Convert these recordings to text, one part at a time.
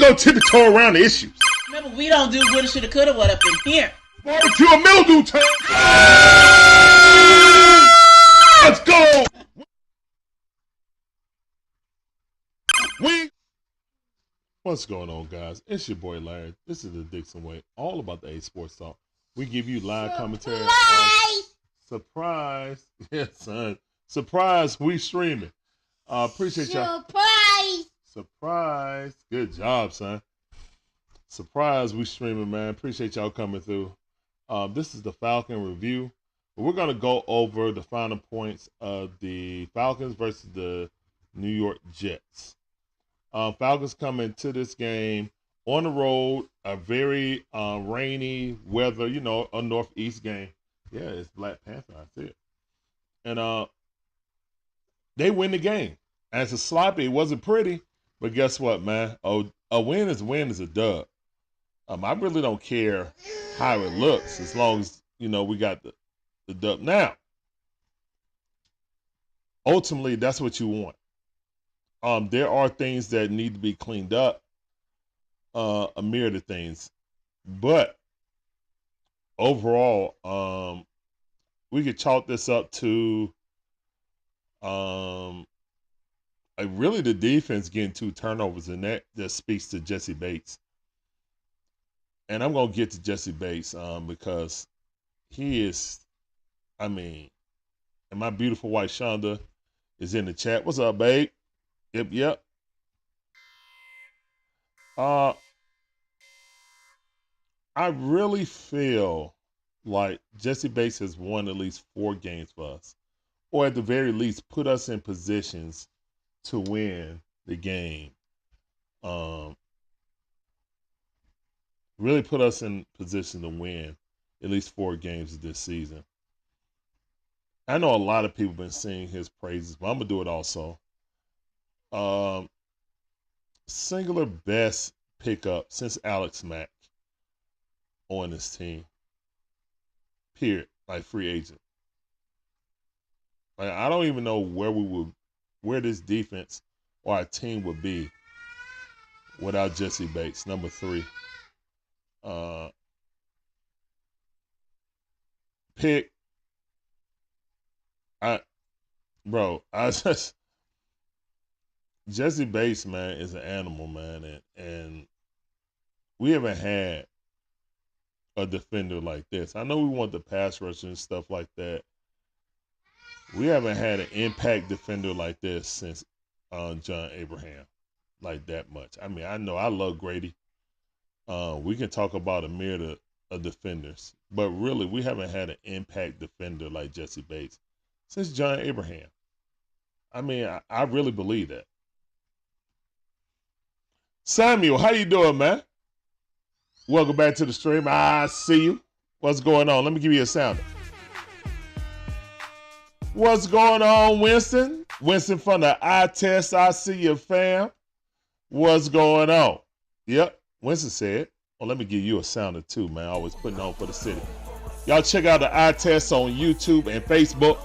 don't tiptoe around the issues. Remember, we don't do woulda, shoulda, coulda, what up in here. Barbecue and mildew time. Let's go. What's going on, guys? It's your boy Larry. This is the Dixon Way, all about the A Sports Talk. We give you live commentary. Surprise. Yes, son. Surprise, we streaming. Appreciate y'all. Surprise. Good job, son. Surprise, we streaming, man. Appreciate y'all coming through. This is the Falcon review. We're going to go over the final points of the Falcons versus the New York Jets. Falcons come into this game on the road, a very rainy weather, you know, a northeast game. Yeah, it's Black Panther, I see it. And they win the game. As a sloppy, it wasn't pretty, but guess what, man? Oh, a win is a dub. I really don't care how it looks as long as, you know, we got the dub. Now, ultimately, that's what you want. There are things that need to be cleaned up, a myriad of things. But overall, we could chalk this up to really the defense getting 2 turnovers, and that just speaks to Jesse Bates. And I'm going to get to Jesse Bates because he is, I mean, and my beautiful wife Shonda is in the chat. What's up, babe? Yep. I really feel like Jesse Bates has won at least 4 games for us, or at the very least put us in positions to win the game. Really put us in position to win at least 4 games this season. I know a lot of people have been singing his praises, but I'm going to do it also. Singular best pickup since Alex Mack on this team. Period. Like free agent. Like, I don't even know where this defense or our team would be without Jesse Bates. Number 3. Pick. Jesse Bates, man, is an animal, man, and we haven't had a defender like this. I know we want the pass rush and stuff like that. We haven't had an impact defender like this since John Abraham, like that much. I mean, I know I love Grady. We can talk about a myriad of defenders, but really we haven't had an impact defender like Jesse Bates since John Abraham. I mean, I really believe that. Samuel, how you doing, man? Welcome back to the stream. I see you. What's going on? Let me give you a sounder. What's going on, Winston? Winston from the eye test. I see you, fam. What's going on? Yep. Winston said, well, let me give you a sounder too, man. Always putting on for the city. Y'all check out the eye test on YouTube and Facebook.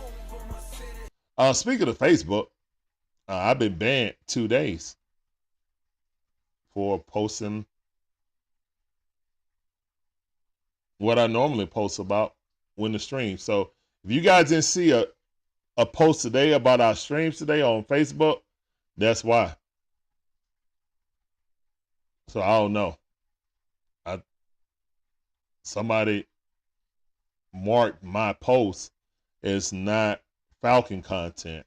Speaking of Facebook, I've been banned 2 days for posting what I normally post about when the stream. So if you guys didn't see a post today about our streams today on Facebook, that's why. So I don't know. Somebody marked my post as not Falcon content.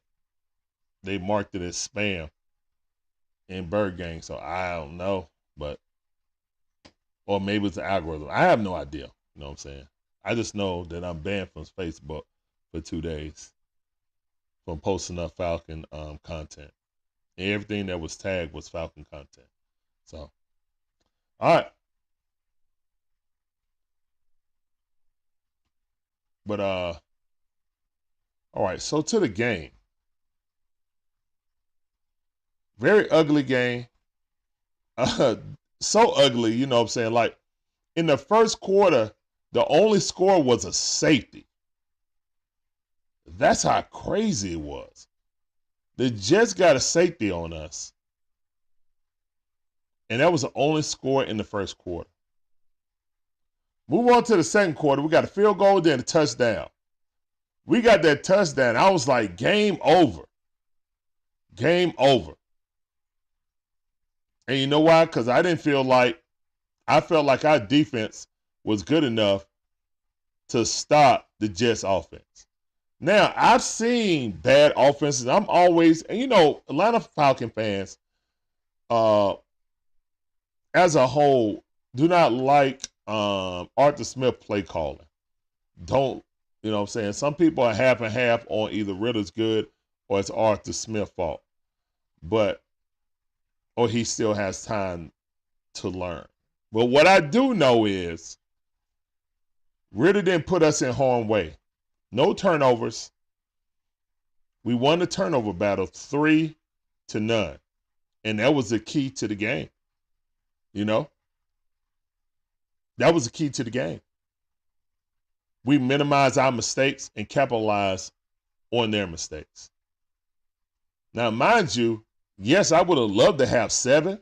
They marked it as spam in Birdgang. So I don't know, or maybe it's an algorithm. I have no idea. You know what I'm saying? I just know that I'm banned from Facebook for 2 days from posting up Falcon content. And everything that was tagged was Falcon content. So, all right. But, all right, so to the game. Very ugly game. So ugly, you know what I'm saying? Like, in the first quarter, the only score was a safety. That's how crazy it was. The Jets got a safety on us. And that was the only score in the first quarter. Move on to the second quarter. We got a field goal, then a touchdown. We got that touchdown. I was like, game over. Game over. And you know why? Because I felt like our defense was good enough to stop the Jets offense. Now, I've seen bad offenses. I'm always, and you know, Atlanta Falcon fans, as a whole, do not like Arthur Smith play calling. Don't, you know what I'm saying? Some people are half and half on either Ritter's good or it's Arthur Smith's fault. Or he still has time to learn. But what I do know is Ritter didn't put us in harm's way. No turnovers. We won the turnover battle 3-0. And that was the key to the game. You know? That was the key to the game. We minimized our mistakes and capitalized on their mistakes. Now, mind you, yes, I would have loved to have 7.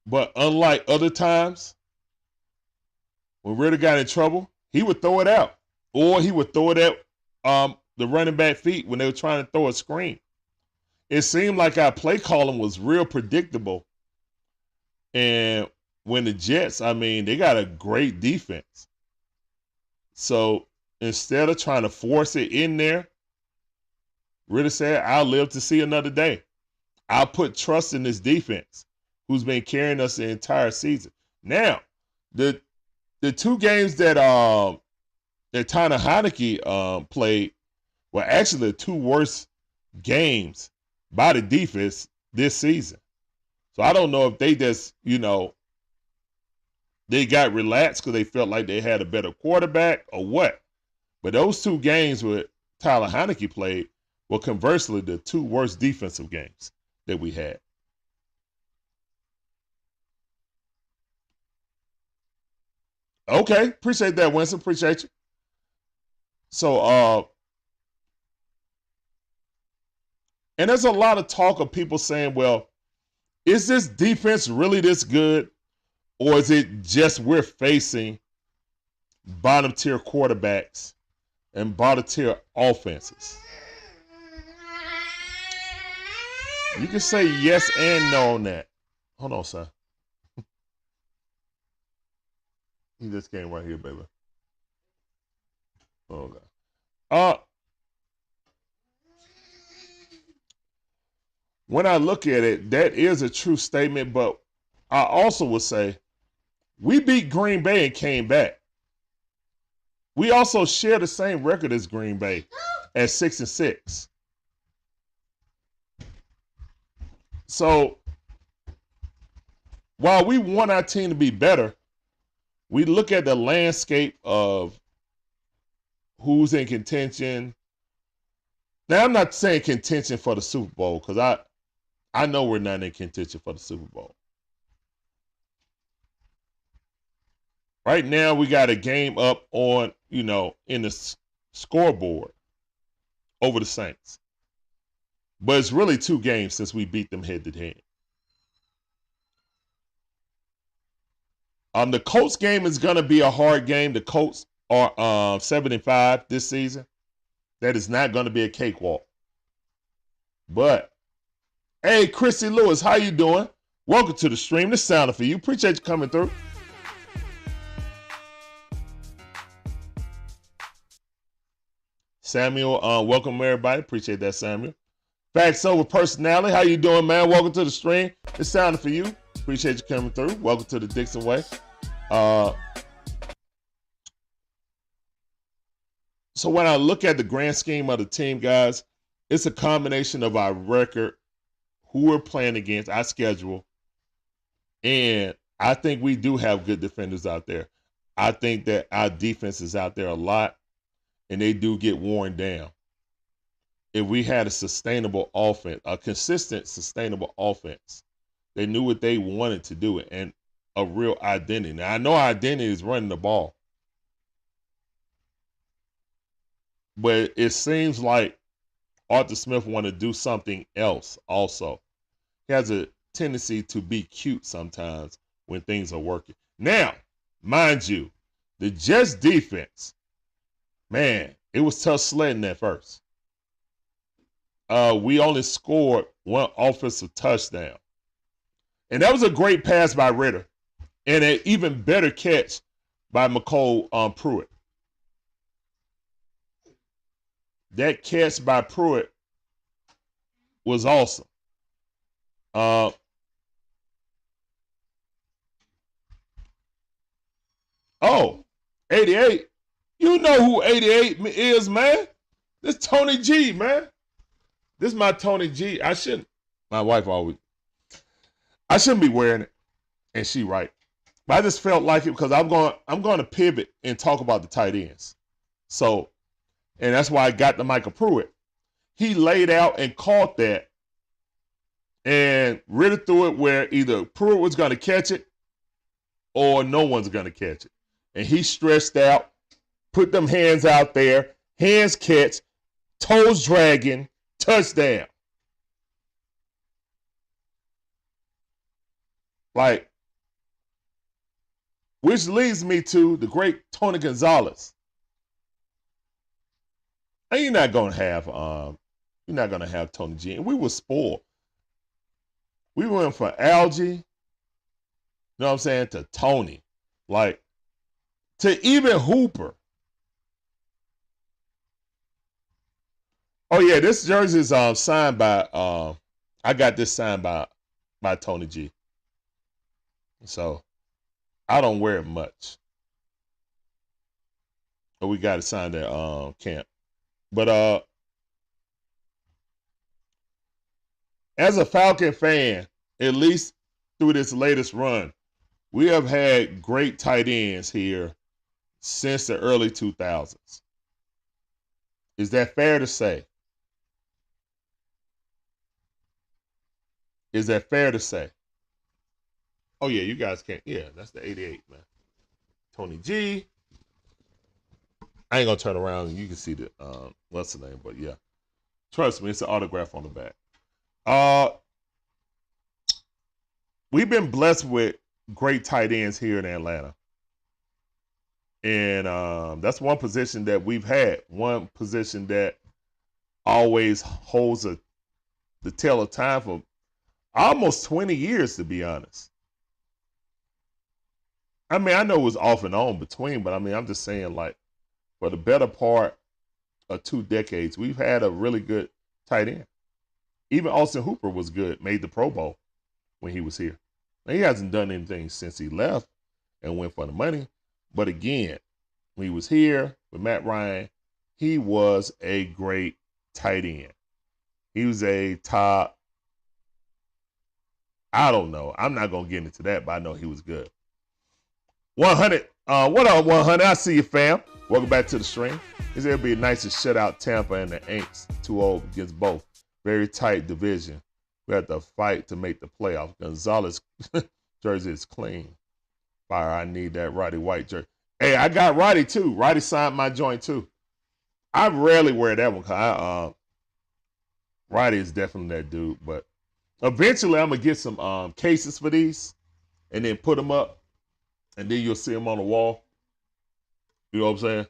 But unlike other times, when Ritter got in trouble, he would throw it out. Or he would throw it at the running back feet when they were trying to throw a screen. It seemed like our play calling was real predictable. And when the Jets, I mean, they got a great defense. So instead of trying to force it in there, Ritter said, I'll live to see another day. I'll put trust in this defense, who's been carrying us the entire season. Now, the 2 games that Tyler Heineke played were actually the 2 worst games by the defense this season. So I don't know if they just, you know, they got relaxed because they felt like they had a better quarterback or what. But those 2 games with Tyler Heineke played were conversely the 2 worst defensive games that we had. Okay, appreciate that, Winston. Appreciate you. So, and there's a lot of talk of people saying, well, is this defense really this good? Or is it just we're facing bottom tier quarterbacks and bottom tier offenses? You can say yes and no on that. Hold on, son. He just came right here, baby. Okay. When I look at it, that is a true statement, but I also would say we beat Green Bay and came back. We also share the same record as Green Bay at 6-6. So while we want our team to be better, we look at the landscape of who's in contention. Now, I'm not saying contention for the Super Bowl because I know we're not in contention for the Super Bowl. Right now, we got a game up on, you know, in the scoreboard over the Saints. But it's really 2 games since we beat them head to head. The Colts game is going to be a hard game. The Colts are 7-5 this season. That is not going to be a cakewalk. But, hey, Chrissy Lewis, how you doing? Welcome to the stream. This sounded for you. Appreciate you coming through. Samuel, welcome everybody. Appreciate that, Samuel. Facts over personality. How you doing, man? Welcome to the stream. This sounded for you. Appreciate you coming through. Welcome to the Dixon Way. So when I look at the grand scheme of the team, guys, it's a combination of our record, who we're playing against, our schedule, and I think we do have good defenders out there. I think that our defense is out there a lot, and they do get worn down. If we had a sustainable offense, a consistent, sustainable offense, they knew what they wanted to do and a real identity. Now, I know our identity is running the ball, but it seems like Arthur Smith wanted to do something else also. He has a tendency to be cute sometimes when things are working. Now, mind you, the Jets defense, man, it was tough sledding at first. We only scored one offensive touchdown. And that was a great pass by Ritter. And an even better catch by McCole Pruitt. That catch by Pruitt was awesome. Oh, 88. You know who 88 is, man. This Tony G, man. This is my Tony G. My wife always, I shouldn't be wearing it. And she right. But I just felt like it because I'm going to pivot and talk about the tight ends. So, and that's why I got the Michael Pruitt. He laid out and caught that. And Ritter threw it where either Pruitt was going to catch it or no one's going to catch it. And he stretched out, put them hands out there, hands catch, toes dragging, touchdown. Like, which leads me to the great Tony Gonzalez. And you're not gonna have Tony G. And we were spoiled. We went from Algie, you know what I'm saying, to Tony. Like, to even Hooper. Oh yeah, this jersey is signed by I got this signed by Tony G. So I don't wear it much. But we got it signed at camp. But as a Falcon fan, at least through this latest run, we have had great tight ends here since the early 2000s. Is that fair to say? Is that fair to say? Oh, yeah, you guys can't. Yeah, that's the 88, man. Tony G. I ain't going to turn around and you can see the, what's the name, but yeah. Trust me, it's an autograph on the back. We've been blessed with great tight ends here in Atlanta. And that's one position that we've had. One position that always holds the tale of time for almost 20 years, to be honest. I mean, I know it was off and on between, but I mean, I'm just saying, like, for the better part of 2 decades, we've had a really good tight end. Even Austin Hooper was good, made the Pro Bowl when he was here. Now, he hasn't done anything since he left and went for the money. But again, when he was here with Matt Ryan, he was a great tight end. He was a top, I don't know. I'm not going to get into that, but I know he was good. 100. What up, 100? I see you, fam. Welcome back to the stream. He said it'll be nice to shut out Tampa and the Aints 2-0 against both. Very tight division. We have to fight to make the playoffs. Gonzalez jersey is clean. Fire, I need that Roddy White jersey. Hey, I got Roddy too. Roddy signed my joint too. I rarely wear that one because Roddy is definitely that dude. But eventually I'm going to get some cases for these and then put them up. And then you'll see them on the wall. You know what I'm saying?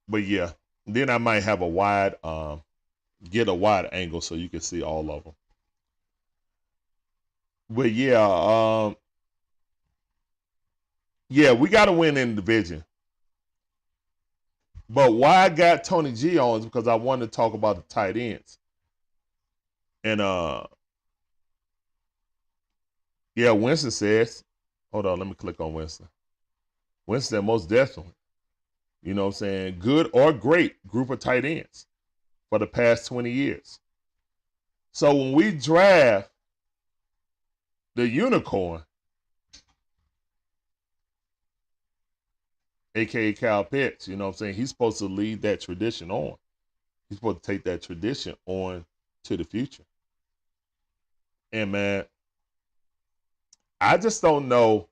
But yeah, then I might have a wide, get a wide angle so you can see all of them. But yeah, yeah, we got to win in the division. But why I got Tony G on is because I wanted to talk about the tight ends. And yeah, Winston says, hold on, let me click on Winston. Winston, most definitely. You know what I'm saying? Good or great group of tight ends for the past 20 years. So when we draft the unicorn, a.k.a. Kyle Pitts, you know what I'm saying? He's supposed to lead that tradition on. He's supposed to take that tradition on to the future. And, man, I just don't know.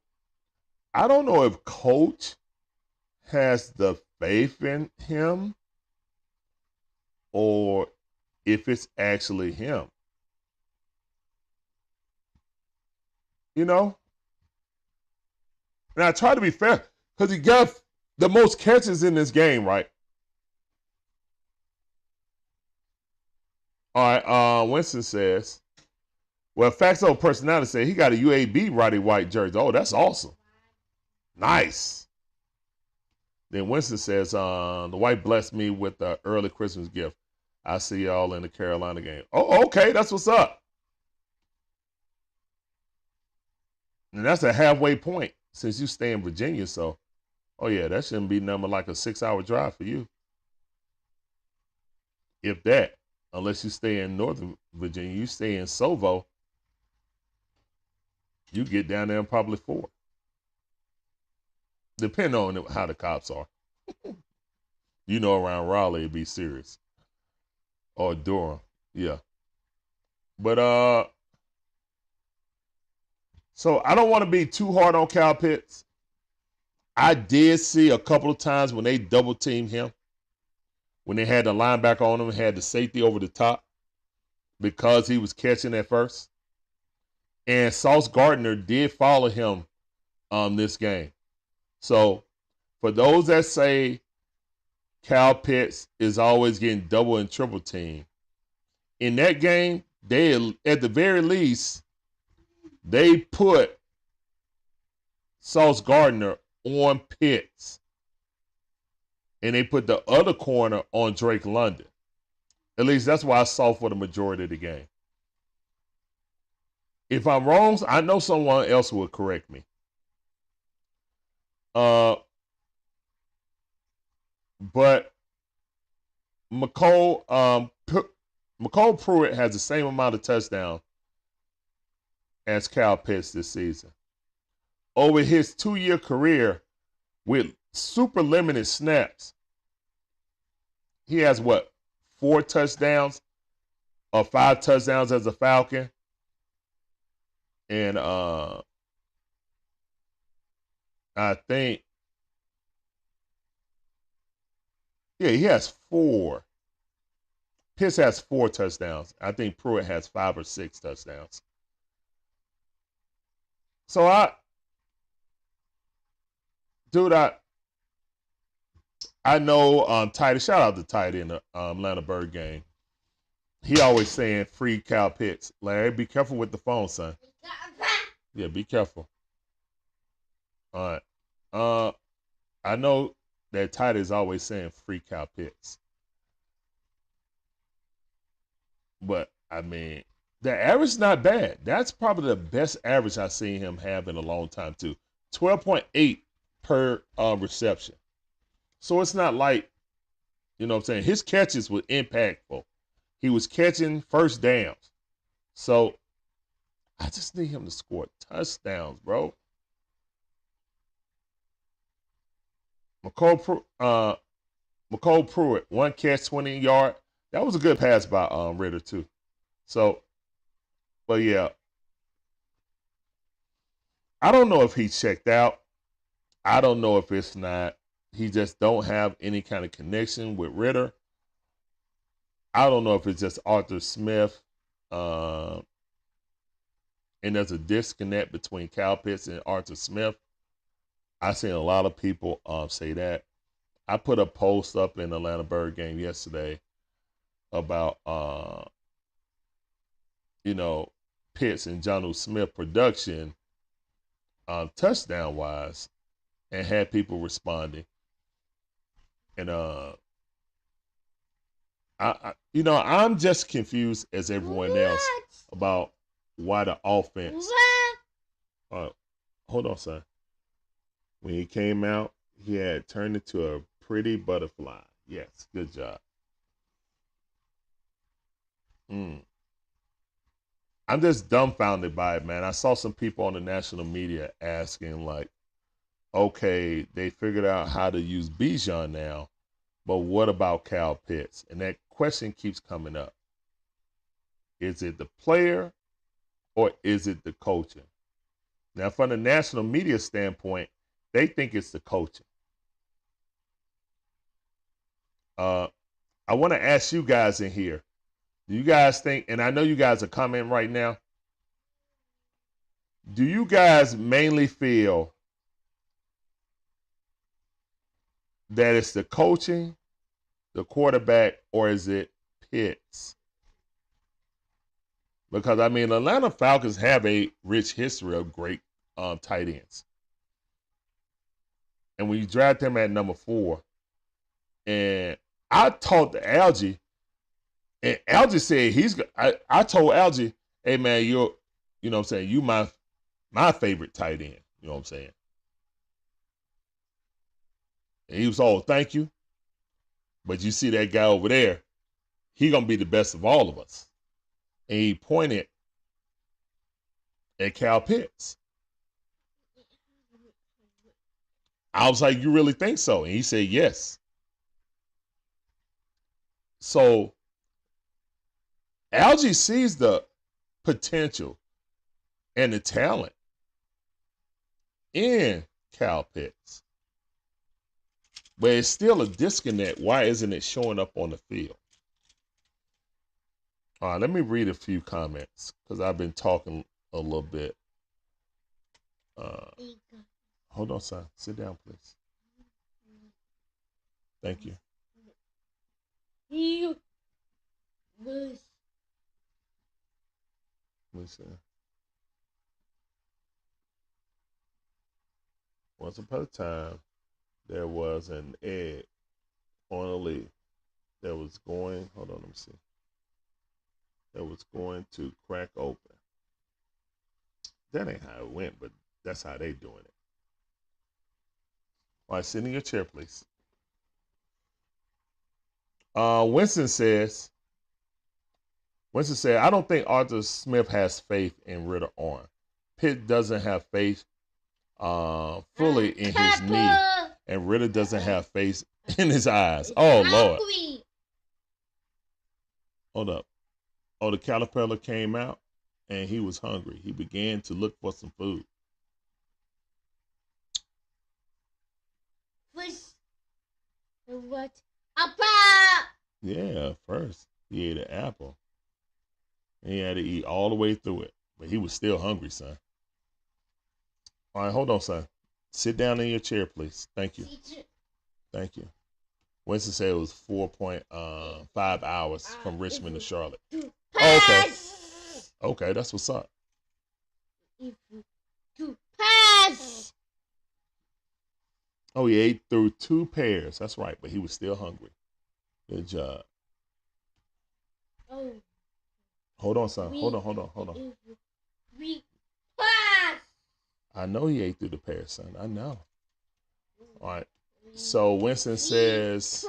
I don't know if Coach has the faith in him or if it's actually him. you know. And I try to be fair because he got the most catches in this game, right? All right, Winston says, well, Facto Personality said he got a UAB Roddy White jersey. Oh, that's awesome. Nice. Then Winston says, the White blessed me with the early Christmas gift. I see y'all in the Carolina game. Oh, okay, that's what's up. And that's a halfway point since you stay in Virginia, so, oh yeah, that shouldn't be nothing like a 6-hour drive for you. If that, unless you stay in Northern Virginia, you stay in Sovo, you get down there in probably 4. Depending on how the cops are. You know, around Raleigh, it'd be serious. Or Durham, yeah. But, so I don't want to be too hard on Kyle Pitts. I did see a couple of times when they double teamed him, when they had the linebacker on him, had the safety over the top because he was catching at first. And Sauce Gardner did follow him this game. So for those that say Kyle Pitts is always getting double and triple teamed, in that game, they, at the very least, they put Sauce Gardner on Pitts. And they put the other corner on Drake London. At least that's what I saw for the majority of the game. If I'm wrong, I know someone else will correct me. But McCole Pruitt has the same amount of touchdowns as Kyle Pitts this season. Over his 2-year career with super limited snaps, he has what, 4 touchdowns or 5 touchdowns as a Falcon? And I think, yeah, he has 4. Pitts has 4 touchdowns. I think Pruitt has 5 or 6 touchdowns. So I know Tight, shout out to Tight in the Atlantabirdgang. He always saying free Kyle Pitts. Larry, be careful with the phone, son. Yeah, be careful. All right. I know that Tight is always saying free Kyle Pitts. But, I mean, the average is not bad. That's probably the best average I've seen him have in a long time, too. 12.8 per reception. So it's not like, you know what I'm saying, his catches were impactful. He was catching first downs. So I just need him to score touchdowns, bro. McCole Pruitt, 1 catch, 20 yard. That was a good pass by Ritter, too. So, but yeah. I don't know if he checked out. I don't know if it's not. He just don't have any kind of connection with Ritter. I don't know if it's just Arthur Smith. And there's a disconnect between Kyle Pitts and Arthur Smith. I've seen a lot of people say that. I put a post up in the Atlantabirdgang yesterday about, Pitts and Jonnu Smith production touchdown-wise, and had people responding. And I'm just confused as everyone else about why the offense. Hold on, son. When he came out, he had turned into a pretty butterfly. Yes, good job. I'm just dumbfounded by it, man. I saw some people on the national media asking, like, okay, they figured out how to use Bijan now, but what about Kyle Pitts? And that question keeps coming up. Is it the player or is it the coaching? Now, from the national media standpoint, they think it's the coaching. I want to ask you guys in here, do you guys think, and I know you guys are commenting right now, Do you guys mainly feel that it's the coaching, the quarterback, or is it Pitts? Because, I mean, Atlanta Falcons have a rich history of great tight ends. And when you draft them at number 4, and I talked to Algie, and Algie said I told Algie, hey, man, you know what I'm saying, you my favorite tight end. You know what I'm saying? And he was all, thank you. But you see that guy over there, he going to be the best of all of us. And he pointed at Cal Pitts. I was like, you really think so? And he said, yes. So Algie sees the potential and the talent in Cal Pitts. But it's still a disconnect. Why isn't it showing up on the field? All right, let me read a few comments because I've been talking a little bit. Hold on, son. Sit down, please. Thank you. Listen. Once upon a time, there was an egg on a leaf that was going, hold on, let me see, that was going to crack open. That ain't how it went, but that's how they doing it. All right, sit in your chair, please. Winston said, I don't think Arthur Smith has faith in Ritter arm. Pitt doesn't have faith fully in his knee, and Ritter doesn't have faith in his eyes. Oh, Lord. Hold up. Oh, the caterpillar came out, and he was hungry. He began to look for some food. What? Apple! Yeah, first he ate an apple. And he had to eat all the way through it. But he was still hungry, son. All right, hold on, son. Sit down in your chair, please. Thank you. Thank you. Winston said it was 4.5 hours from Richmond to Charlotte. Oh, okay. Okay, that's what's up. Pass! Oh, he ate through 2 pairs. That's right, but he was still hungry. Good job. Oh. Hold on, son. Hold on. Pass! I know he ate through the pears, son. I know. All right. So Winston says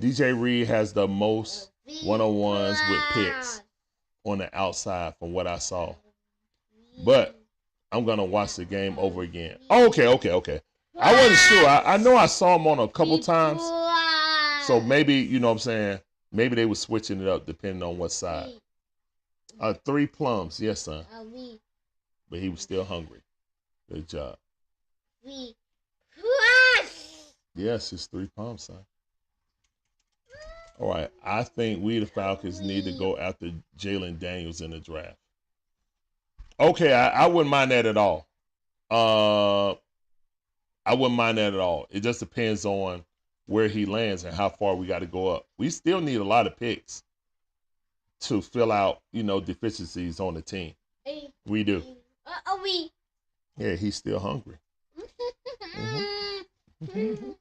DJ Reed has the most one-on-ones with Pitts on the outside from what I saw. But I'm going to watch the game over again. Okay. I wasn't sure. I know I saw him on a couple times. So maybe, you know what I'm saying, maybe they were switching it up depending on what side. 3 plums. Yes, son. But he was still hungry. Good job. Yes, it's 3 plums, son. All right. I think we, the Falcons, need to go after Jalen Daniels in the draft. Okay, I wouldn't mind that at all. I wouldn't mind that at all. It just depends on where he lands and how far we got to go up. We still need a lot of picks to fill out, deficiencies on the team. We do. Yeah, he's still hungry. Mm-hmm.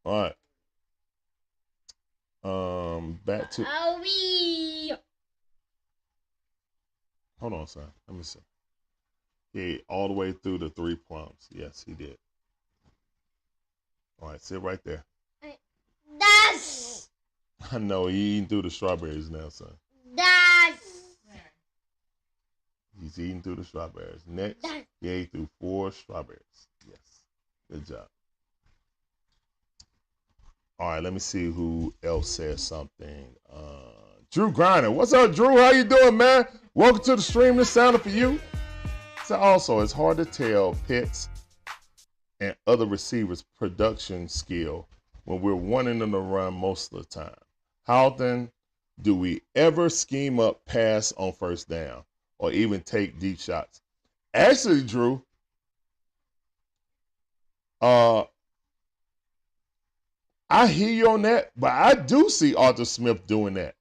All right. Back to. Hold on, son. Let me see. He ate all the way through the 3 plums. Yes, he did. All right, sit right there. Das! I know, he eating through the strawberries now, son. Das! He's eating through the strawberries. Next, he ate through 4 strawberries. Yes, good job. All right, let me see who else says something. Drew Griner. What's up, Drew? How you doing, man? Welcome to the stream. This sounded for you. So also, it's hard to tell Pitts and other receivers' production skill when we're wanting them to run most of the time. How often do we ever scheme up pass on first down? or even take deep shots. Actually, Drew, I hear you on that, but I do see Arthur Smith doing that.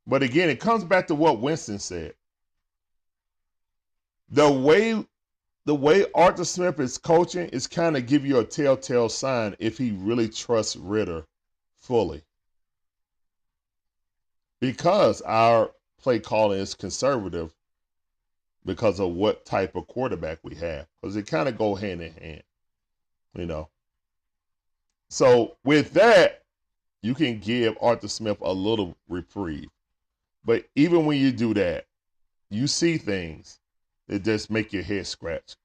But again, it comes back to what Winston said. The way Arthur Smith is coaching is kind of give you a telltale sign if he really trusts Ritter fully. Because our play calling is conservative because of what type of quarterback we have. Because it kind of go hand in hand, you know. So with that, you can give Arthur Smith a little reprieve. But even when you do that, you see things that just make your head scratch.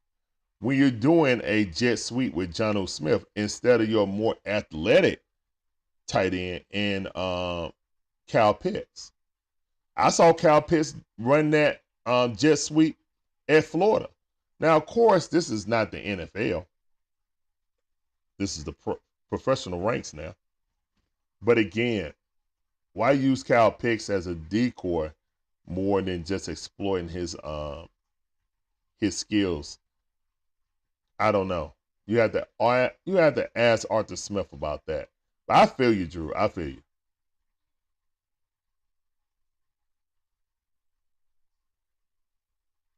When you're doing a jet sweep with Jonnu Smith instead of your more athletic tight end and Kyle Pitts. I saw Kyle Pitts run that jet sweep at Florida. Now, of course, this is not the NFL. This is the professional ranks now. But again, why use Kyle Pitts as a decoy more than just exploiting his skills? I don't know. You have to ask Arthur Smith about that. But I feel you, Drew. I feel you.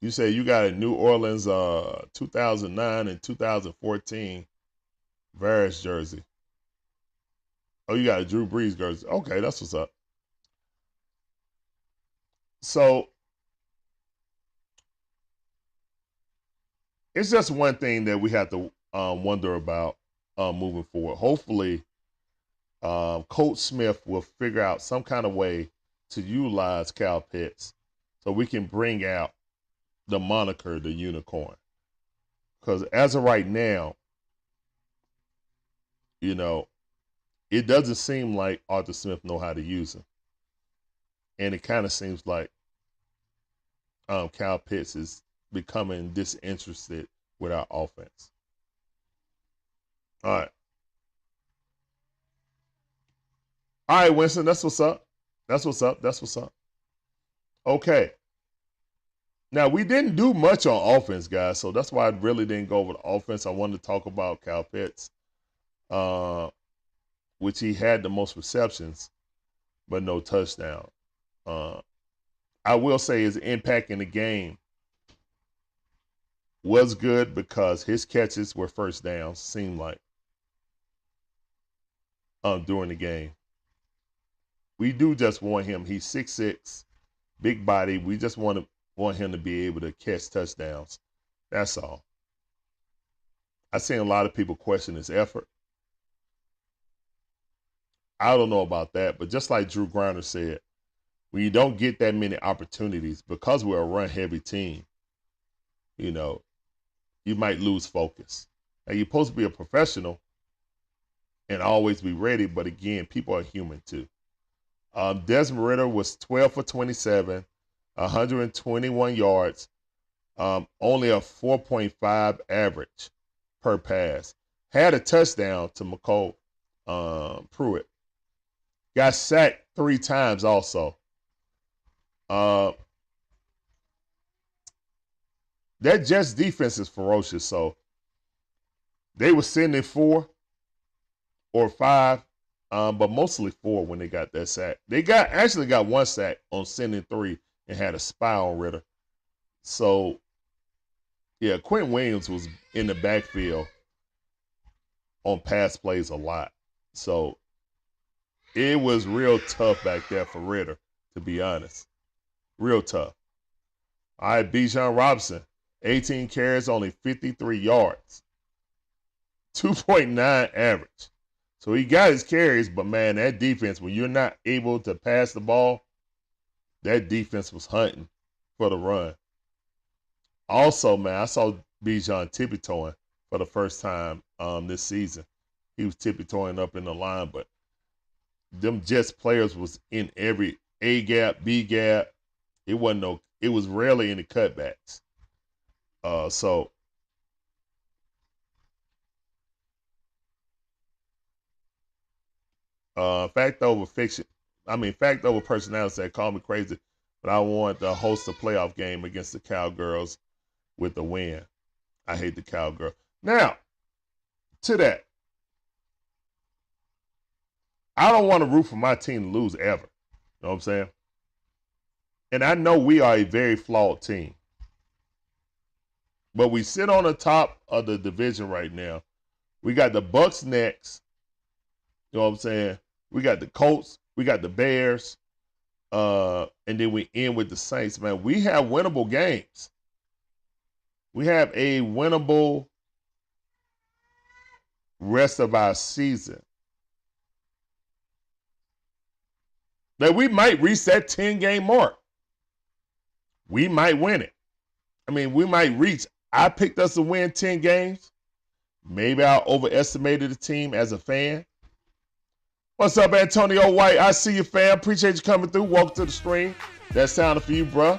You say you got a New Orleans 2009 and 2014 Varys jersey. Oh, you got a Drew Brees jersey. Okay, that's what's up. So it's just one thing that we have to wonder about moving forward. Hopefully, Coach Smith will figure out some kind of way to utilize Kyle Pitts so we can bring out the moniker, the unicorn. Because as of right now, you know, it doesn't seem like Arthur Smith know how to use him. And it kind of seems like Kyle Pitts is becoming disinterested with our offense. All right. All right, Winston, that's what's up. That's what's up. That's what's up. Okay. Now, we didn't do much on offense, guys, so that's why I really didn't go over the offense. I wanted to talk about Kyle Pitts, which he had the most receptions, but no touchdown. I will say his impact in the game was good because his catches were first downs, seemed like, during the game. We do just want him. He's 6'6", big body. We just want him to be able to catch touchdowns. That's all. I've seen a lot of people question his effort. I don't know about that, but just like Drew Griner said, when you don't get that many opportunities, because we're a run-heavy team, you know, you might lose focus. Now, you're supposed to be a professional and always be ready, but again, people are human too. Desmond Ritter was 12 for 27, 121 yards, only a 4.5 average per pass. Had a touchdown to McCole Pruitt. Got sacked 3 times also. That Jets defense is ferocious, so they were sitting in 4 or 5, but mostly 4 when they got that sack. They actually got 1 sack on sending 3 and had a spy on Ritter. So, yeah, Quentin Williams was in the backfield on pass plays a lot. So, it was real tough back there for Ritter, to be honest. Real tough. All right, Bijan Robinson, 18 carries, only 53 yards. 2.9 average. So he got his carries, but man, that defense, when you're not able to pass the ball, that defense was hunting for the run. Also, man, I saw Bijan tippy-toeing for the first time this season. He was tippy-toeing up in the line, but them Jets players was in every A gap, B gap. It was rarely any cutbacks. So fact over fiction. Fact over personality said, call me crazy, but I want to host a playoff game against the Cowgirls with the win. I hate the Cowgirl. Now, to that, I don't want to root for my team to lose ever. You know what I'm saying? And I know we are a very flawed team. But we sit on the top of the division right now. We got the Bucks next. You know what I'm saying? We got the Colts. We got the Bears. And then we end with the Saints, man. We have winnable games. We have a winnable rest of our season. That we might reach that 10-game mark. We might win it. I mean, we might reach. I picked us to win 10 games. Maybe I overestimated the team as a fan. What's up, Antonio White? I see you, fam. Appreciate you coming through. Welcome to the stream. That sounded for you, bruh.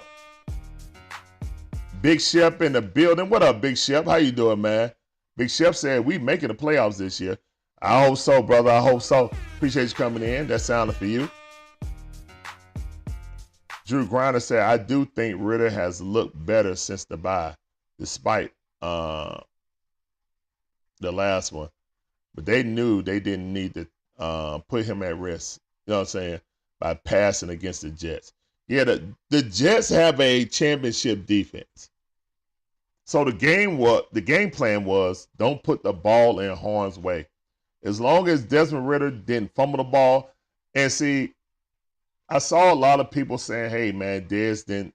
Big Shep in the building. What up, Big Shep? How you doing, man? Big Shep said we making the playoffs this year. I hope so, brother. I hope so. Appreciate you coming in. That sounded for you. Drew Griner said, I do think Ritter has looked better since the bye, despite the last one. But they knew they didn't need to put him at risk, you know what I'm saying, by passing against the Jets. Yeah, the Jets have a championship defense. So the game plan was don't put the ball in harm's way. As long as Desmond Ritter didn't fumble the ball, and see, I saw a lot of people saying, hey, man, Dez didn't,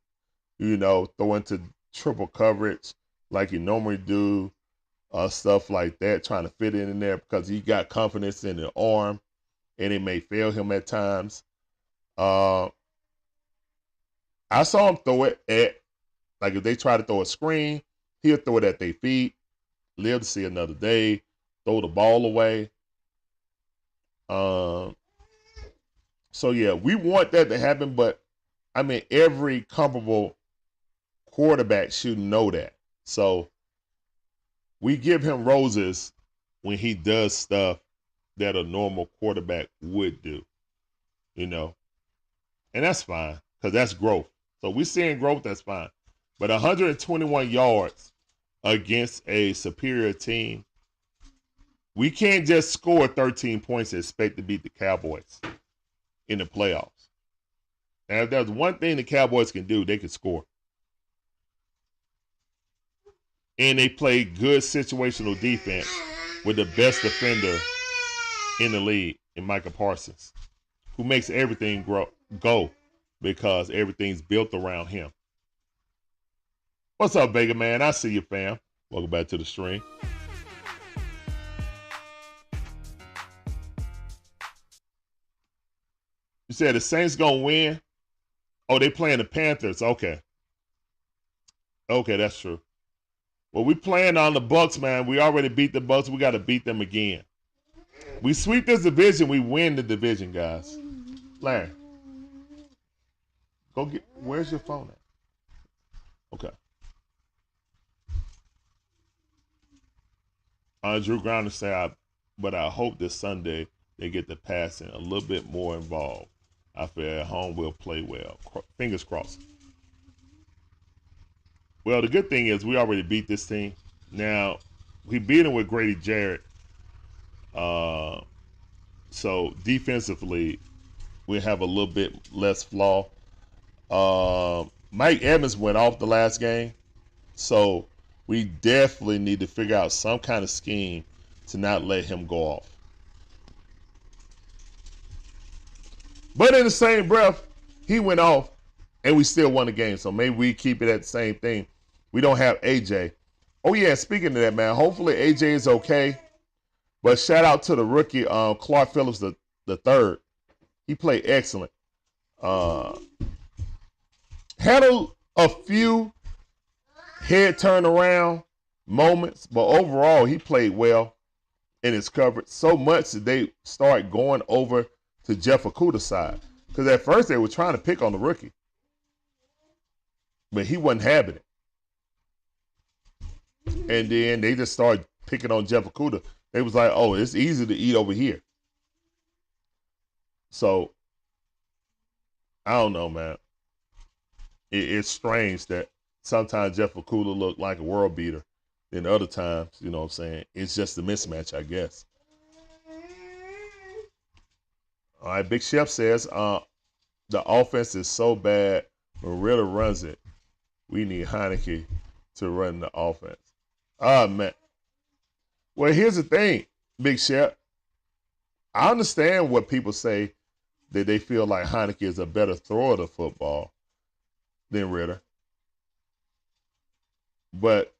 throw into triple coverage like he normally do, stuff like that, trying to fit it in there because he got confidence in the arm, and it may fail him at times. I saw him throw it at, like if they try to throw a screen, he'll throw it at their feet, live to see another day, throw the ball away. So, yeah, we want that to happen, but, I mean, every comparable quarterback should know that. So, we give him roses when he does stuff that a normal quarterback would do, And that's fine because that's growth. So, we're seeing growth, that's fine. But 121 yards against a superior team, we can't just score 13 points and expect to beat the Cowboys in the playoffs. And if there's one thing the Cowboys can do, they can score. And they play good situational defense with the best defender in the league, in Micah Parsons, who makes everything go because everything's built around him. What's up, Vega Man? I see you, fam. Welcome back to the stream. You said the Saints gonna win? Oh, they playing the Panthers. Okay. Okay, that's true. Well, we playing on the Bucks, man. We already beat the Bucks. We got to beat them again. We sweep this division. We win the division, guys. Larry, go get. Where's your phone at? Okay. Drew Grounder said, but I hope this Sunday they get the passing a little bit more involved. I feel at home we'll play well. Fingers crossed. Well, the good thing is we already beat this team. Now, we beat them with Grady Jarrett. So defensively, we have a little bit less flaw. Mike Evans went off the last game. So we definitely need to figure out some kind of scheme to not let him go off. But in the same breath, he went off, and we still won the game. So maybe we keep it at the same thing. We don't have AJ. Oh, yeah, speaking of that, man, hopefully AJ is okay. But shout out to the rookie, Clark Phillips the third. He played excellent. Had a few head turnaround moments, but overall, he played well in his coverage. So much that they started going over to Jeff Okudah's side. Because at first they were trying to pick on the rookie. But he wasn't having it. And then they just started picking on Jeff Okudah. They was like, oh, it's easy to eat over here. So, I don't know, man. it's strange that sometimes Jeff Okudah look like a world beater, and other times, you know what I'm saying, it's just a mismatch, I guess. All right, Big Chef says the offense is so bad when Ritter runs it. We need Heineke to run the offense. Man. Well, here's the thing, Big Chef. I understand what people say that they feel like Heineke is a better thrower of the football than Ritter. But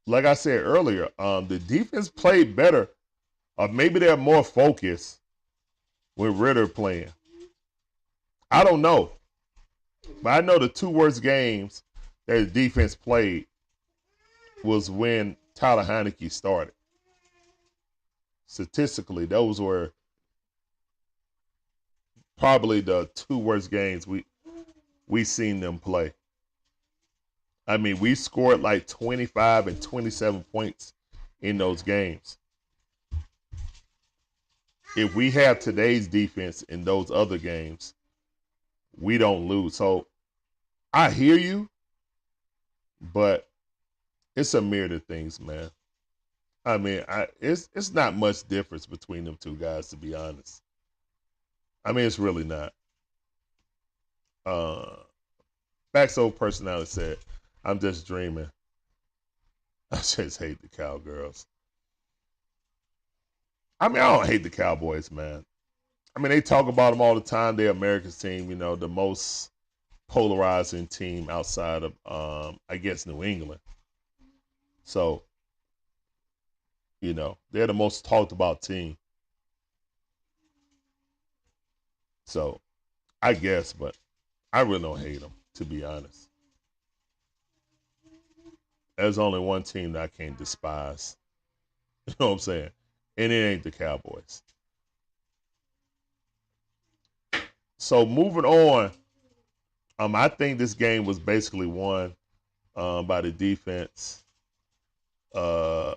like I said earlier, the defense played better, or maybe they're more focused with Ritter playing. I don't know. But I know the two worst games that the defense played was when Tyler Heineke started. Statistically, those were probably the two worst games we seen them play. I mean, we scored like 25 and 27 points in those games. If we have today's defense in those other games, we don't lose. So I hear you, but it's a myriad of things, man. I mean, it's not much difference between them two guys, to be honest. I mean, it's really not. Facts over personality said, I'm just dreaming. I just hate the Cowgirls. I mean, I don't hate the Cowboys, man. I mean, they talk about them all the time. They're America's team, you know, the most polarizing team outside of, I guess, New England. So, you know, they're the most talked about team. So, I guess, but I really don't hate them, to be honest. There's only one team that I can't despise. You know what I'm saying? And it ain't the Cowboys. So moving on, I think this game was basically won by the defense. I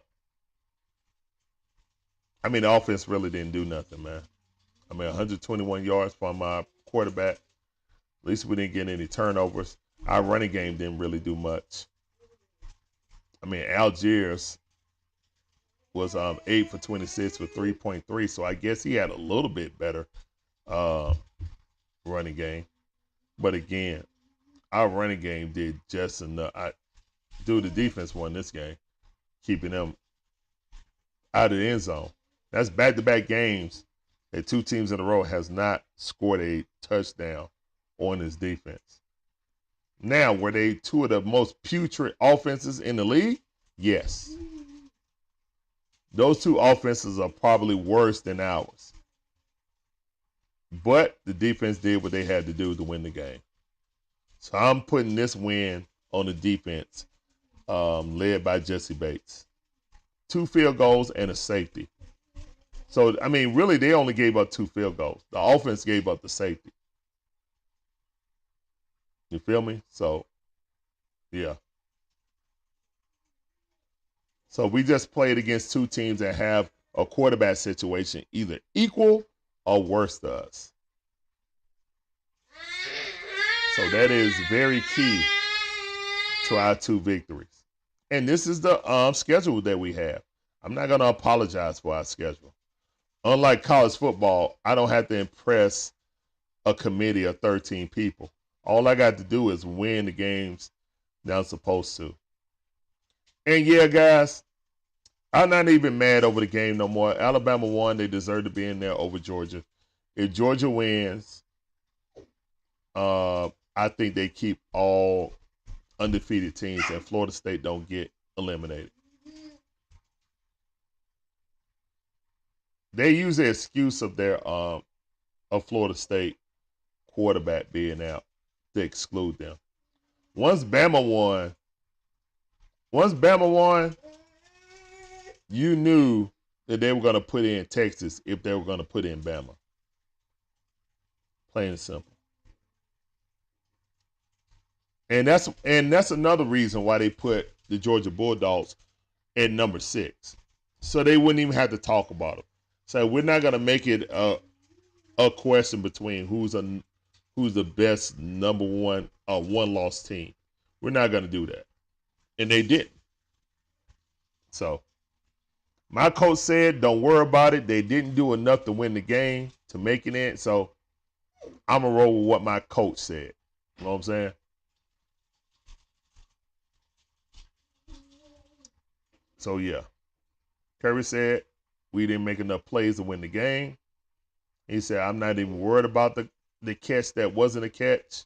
mean, the offense really didn't do nothing, man. I mean, 121 yards from our quarterback. At least we didn't get any turnovers. Our running game didn't really do much. I mean, Algiers was 8 for 26 for 3.3, so I guess he had a little bit better running game. But again, our running game did just enough. The defense won this game, keeping them out of the end zone. That's back-to-back games that two teams in a row has not scored a touchdown on this defense. Now, were they two of the most putrid offenses in the league? Yes. Those two offenses are probably worse than ours. But the defense did what they had to do to win the game. So I'm putting this win on the defense, led by Jesse Bates. 2 field goals and a safety. So, I mean, really, they only gave up 2 field goals. The offense gave up the safety. You feel me? So, yeah. So we just played against two teams that have a quarterback situation either equal or worse to us. So that is very key to our 2 victories. And this is the schedule that we have. I'm not going to apologize for our schedule. Unlike college football, I don't have to impress a committee of 13 people. All I got to do is win the games that I'm supposed to. And yeah, guys, I'm not even mad over the game no more. Alabama won. They deserve to be in there over Georgia. If Georgia wins, I think they keep all undefeated teams and Florida State don't get eliminated. They use the excuse of their of Florida State quarterback being out to exclude them. Once Bama won, you knew that they were going to put in Texas if they were going to put in Bama. Plain and simple. And that's another reason why they put the Georgia Bulldogs at number 6. So they wouldn't even have to talk about them. So we're not going to make it a question between who's the best number 1 a one-loss team. We're not going to do that. And they didn't. So my coach said, don't worry about it. They didn't do enough to win the game, to make it in. So I'm going to roll with what my coach said. You know what I'm saying? So, yeah. Curry said, we didn't make enough plays to win the game. He said, I'm not even worried about the catch that wasn't a catch.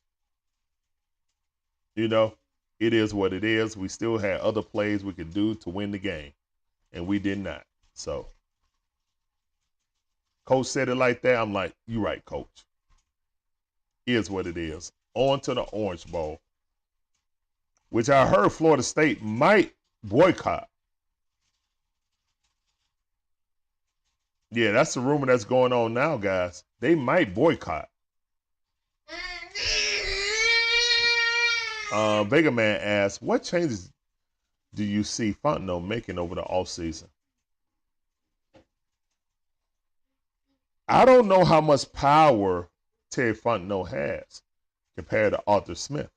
You know, it is what it is. We still had other plays we could do to win the game, and we did not. So, coach said it like that. I'm like, you right, coach. Is what it is. On to the Orange Bowl, which I heard Florida State might boycott. Yeah, that's the rumor that's going on now, guys. They might boycott. Vega Man asks, what changes do you see Fontenot making over the offseason? I don't know how much power Terry Fontenot has compared to Arthur Smith.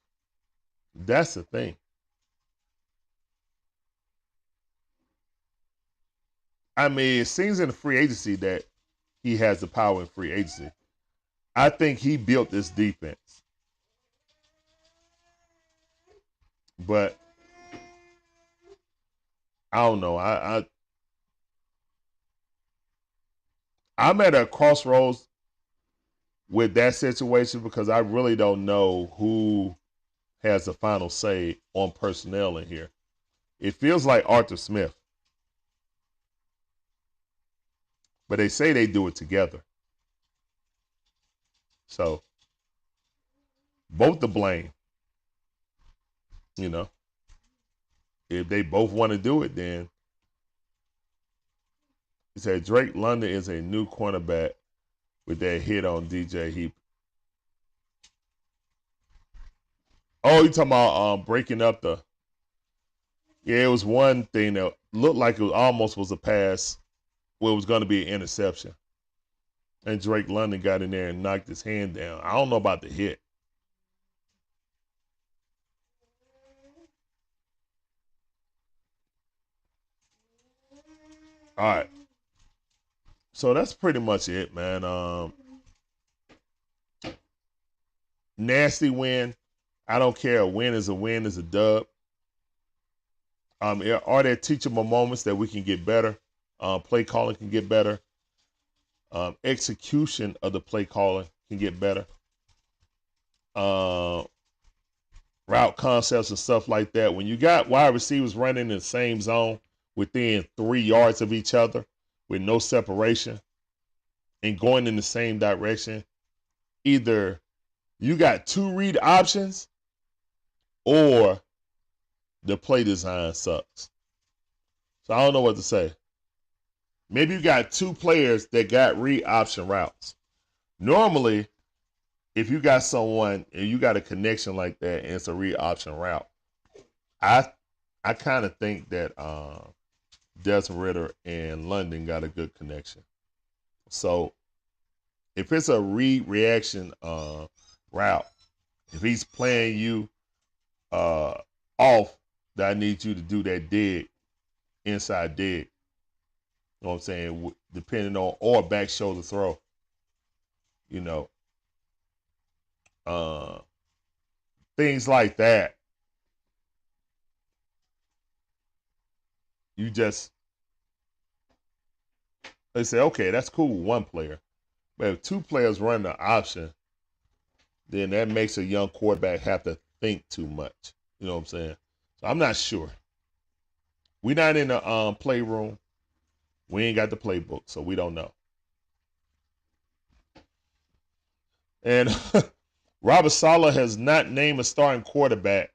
That's the thing. I mean, it seems in the free agency that he has the power in free agency. I think he built this defense. But I don't know. I'm at a crossroads with that situation because I really don't know who has the final say on personnel in here. It feels like Arthur Smith. But they say they do it together. So, both to blame. You know, if they both want to do it, then he said Drake London is a new cornerback with that hit on DJ Heap. Oh, you talking about breaking up the? Yeah, it was one thing that looked like it almost was a pass. Well, it was going to be an interception, and Drake London got in there and knocked his hand down. I don't know about the hit. All right. So that's pretty much it, man. Nasty win. I don't care. A win, is a dub. Are there teachable moments that we can get better? Play calling can get better. Execution of the play calling can get better. Route concepts and stuff like that. When you got wide receivers running in the same zone, within 3 yards of each other with no separation and going in the same direction, either you got 2 read options or the play design sucks. So I don't know what to say. Maybe you got 2 players that got read option routes. Normally, if you got someone and you got a connection like that and it's a read option route, I kind of think that Desmond Ridder and London got a good connection. So if it's a read reaction route, if he's playing you off, that I need you to do that dig, inside dig. You know what I'm saying? Depending on, or back shoulder throw. You know. Things like that. You just, they say, okay, that's cool, 1 player. But if 2 players run the option, then that makes a young quarterback have to think too much. You know what I'm saying? So I'm not sure. We're not in the playroom. We ain't got the playbook, so we don't know. And Robert Saleh has not named a starting quarterback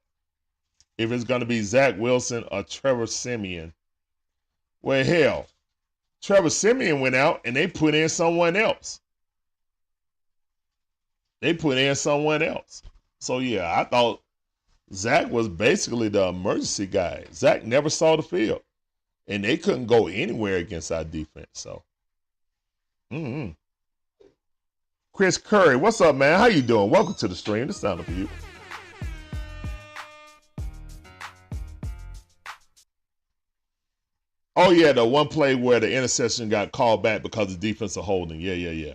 if it's going to be Zach Wilson or Trevor Siemian. Well, hell, Trevor Siemian went out and they put in someone else. So, yeah, I thought Zach was basically the emergency guy. Zach never saw the field. And they couldn't go anywhere against our defense. So, Chris Curry, what's up, man? How you doing? Welcome to the stream. This sounded for you. Oh, yeah, the one play where the interception got called back because of defensive holding. Yeah.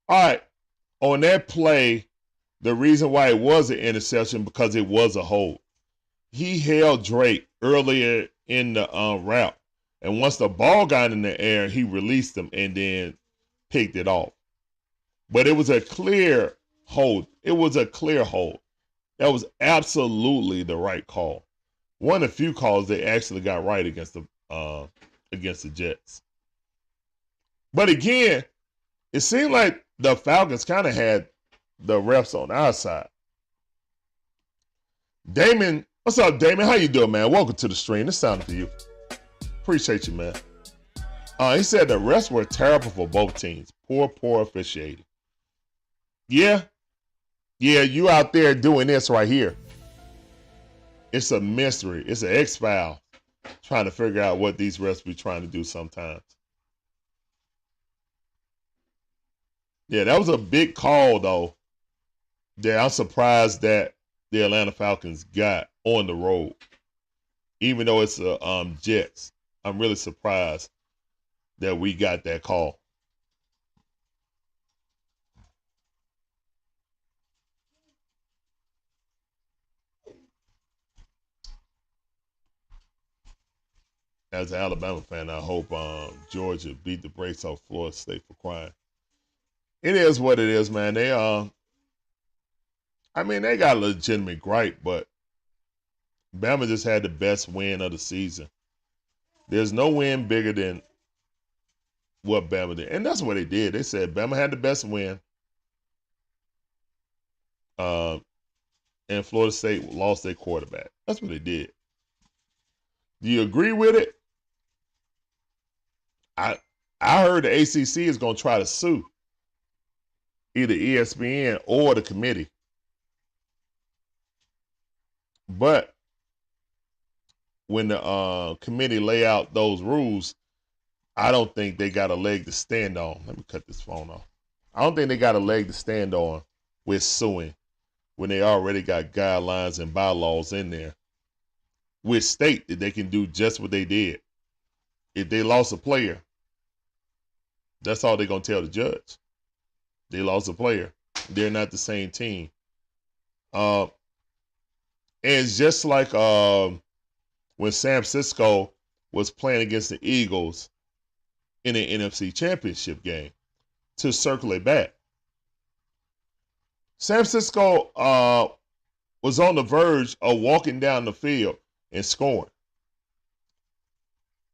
All right. On that play, the reason why it was an interception because it was a hold. He held Drake earlier in the route. And once the ball got in the air, he released him and then picked it off. But it was a clear hold. It was a clear hold. That was absolutely the right call. One of the few calls they actually got right against the Jets. But again, it seemed like the Falcons kind of had the refs on our side. Damon, what's up, Damon? How you doing, man? Welcome to the stream. This sounded for you. Appreciate you, man. He said the refs were terrible for both teams. Poor officiating. Yeah, you out there doing this right here. It's a mystery. It's an X-file trying to figure out what these refs be trying to do sometimes. Yeah, that was a big call, though, that I'm surprised that the Atlanta Falcons got on the road. Even though it's the Jets, I'm really surprised that we got that call. As an Alabama fan, I hope Georgia beat the brakes off Florida State for crying. It is what it is, man. They they got a legitimate gripe, but Bama just had the best win of the season. There's no win bigger than what Bama did. And that's what they did. They said Bama had the best win. And Florida State lost their quarterback. That's what they did. Do you agree with it? I heard the ACC is going to try to sue either ESPN or the committee. But when the committee lay out those rules, I don't think they got a leg to stand on. Let me cut this phone off. I don't think they got a leg to stand on with suing when they already got guidelines and bylaws in there which state that they can do just what they did. If they lost a player, that's all they're going to tell the judge. They lost a player. They're not the same team. And it's just like when San Francisco was playing against the Eagles in an NFC Championship game, to circle it back. San Francisco was on the verge of walking down the field and scoring.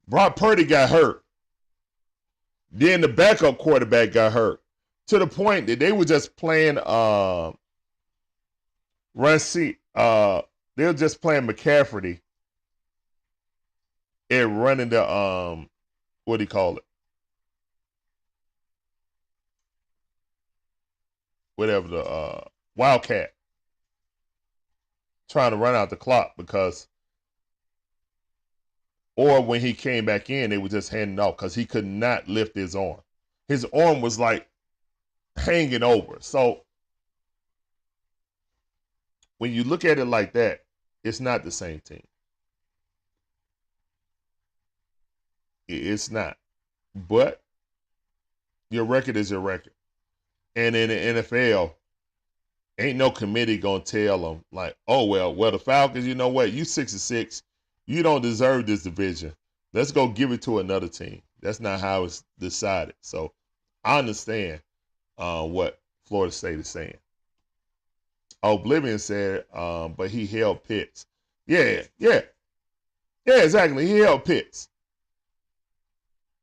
Brock Purdy got hurt. Then the backup quarterback got hurt, to the point that they were just playing they were just playing McCaffrey and running the what do you call it? Whatever, the Wildcat. Trying to run out the clock because, or when he came back in, they were just handing off because he could not lift his arm. His arm was like hanging over. So when you look at it like that, it's not the same team. It's not. But your record is your record. And in the NFL, ain't no committee gonna tell them like, oh well, the Falcons, you know what? You 6-6, you don't deserve this division. Let's go give it to another team. That's not how it's decided. So I understand what Florida State is saying. Oblivion said, but he held Pitts. Yeah, exactly. He held Pitts.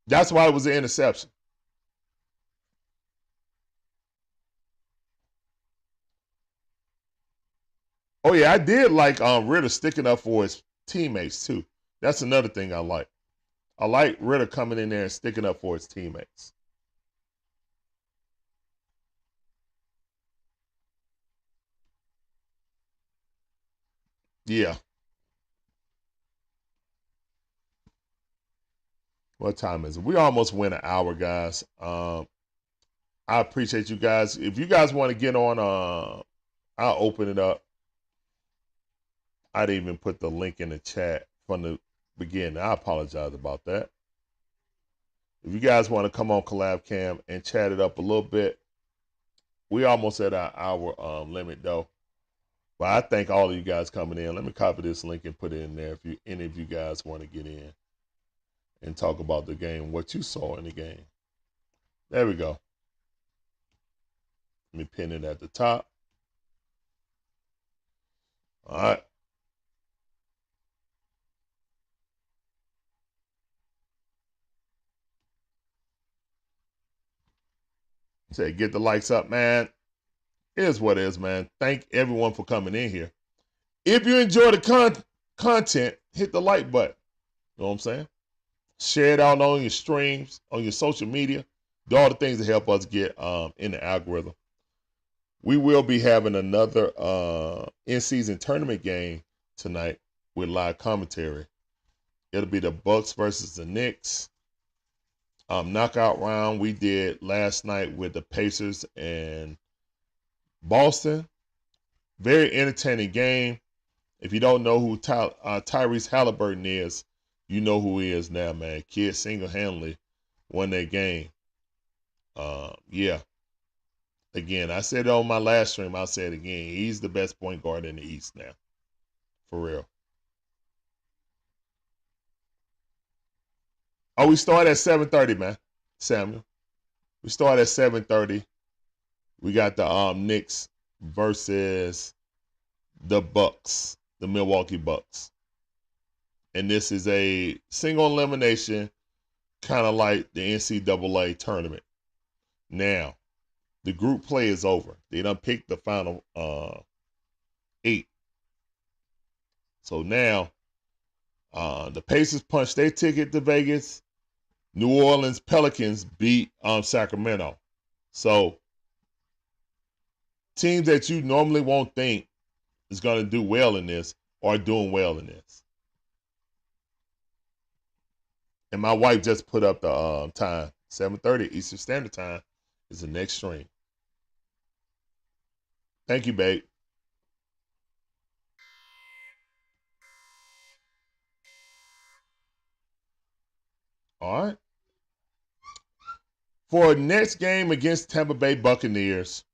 That's why it was an interception. Oh, yeah, I did like Ritter sticking up for his teammates, too. That's another thing I like. I like Ritter coming in there and sticking up for his teammates. Yeah. What time is it? We almost went an hour, guys. I appreciate you guys. If you guys want to get on, I'll open it up. I'd even put the link in the chat from begin. I apologize about that. If you guys want to come on Collab Cam and chat it up a little bit, we almost at our hour limit though. But I thank all of you guys coming in. Let me copy this link and put it in there if any of you guys want to get in and talk about the game, what you saw in the game. There we go. Let me pin it at the top. All right. Say, get the likes up, man. Here's what it is, man. Thank everyone for coming in here. If you enjoy the content, hit the like button. You know what I'm saying? Share it out on your streams, on your social media. Do all the things that help us get in the algorithm. We will be having another in-season tournament game tonight with live commentary. It'll be the Bucks versus the Knicks. Knockout round we did last night with the Pacers and Boston. Very entertaining game. If you don't know who Tyrese Halliburton is, you know who he is now, man. Kid single-handedly won that game. Yeah. Again, I said it on my last stream. I'll say it again. He's the best point guard in the East now. For real. Oh, we start at 7:30, man. Samuel. We start at 7:30. We got the Knicks versus the Bucks, the Milwaukee Bucks. And this is a single elimination, kind of like the NCAA tournament. Now, the group play is over. They done picked the final 8. So now, the Pacers punched their ticket to Vegas. New Orleans Pelicans beat Sacramento. So, teams that you normally won't think is going to do well in this are doing well in this. And my wife just put up the time, 7:30 Eastern Standard Time is the next stream. Thank you, babe. All right. For next game against Tampa Bay Buccaneers,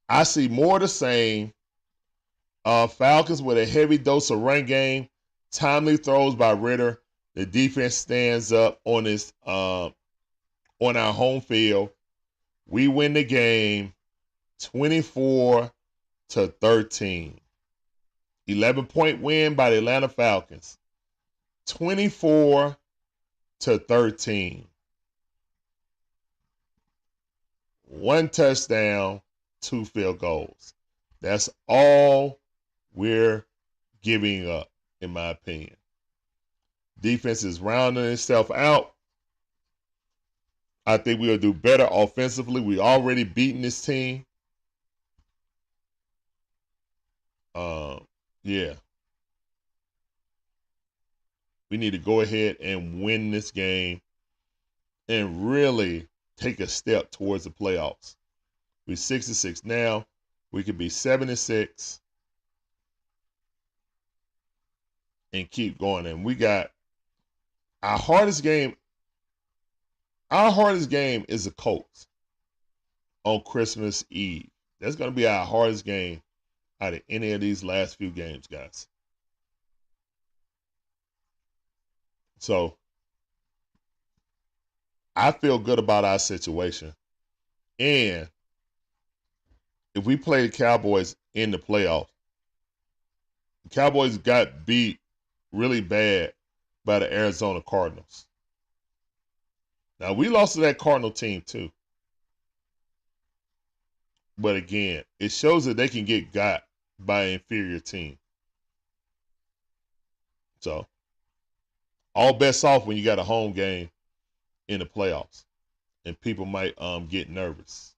I see more of the same. Falcons with a heavy dose of run game, timely throws by Ritter. The defense stands up on our home field. We win the game 24-13. 11-point win by the Atlanta Falcons. 24-13. 1 touchdown, 2 field goals. That's all we're giving up, in my opinion. Defense is rounding itself out. I think we'll do better offensively. We already beaten this team. Yeah. We need to go ahead and win this game and really take a step towards the playoffs. We're 6-6 now. We could be 7-6 and keep going. And we got our hardest game. Our hardest game is the Colts on Christmas Eve. That's going to be our hardest game out of any of these last few games, guys. So I feel good about our situation. And if we play the Cowboys in the playoffs, the Cowboys got beat really bad by the Arizona Cardinals. Now, we lost to that Cardinal team too. But again, it shows that they can get got by an inferior team. So, all bets off when you got a home game in the playoffs. And people might get nervous.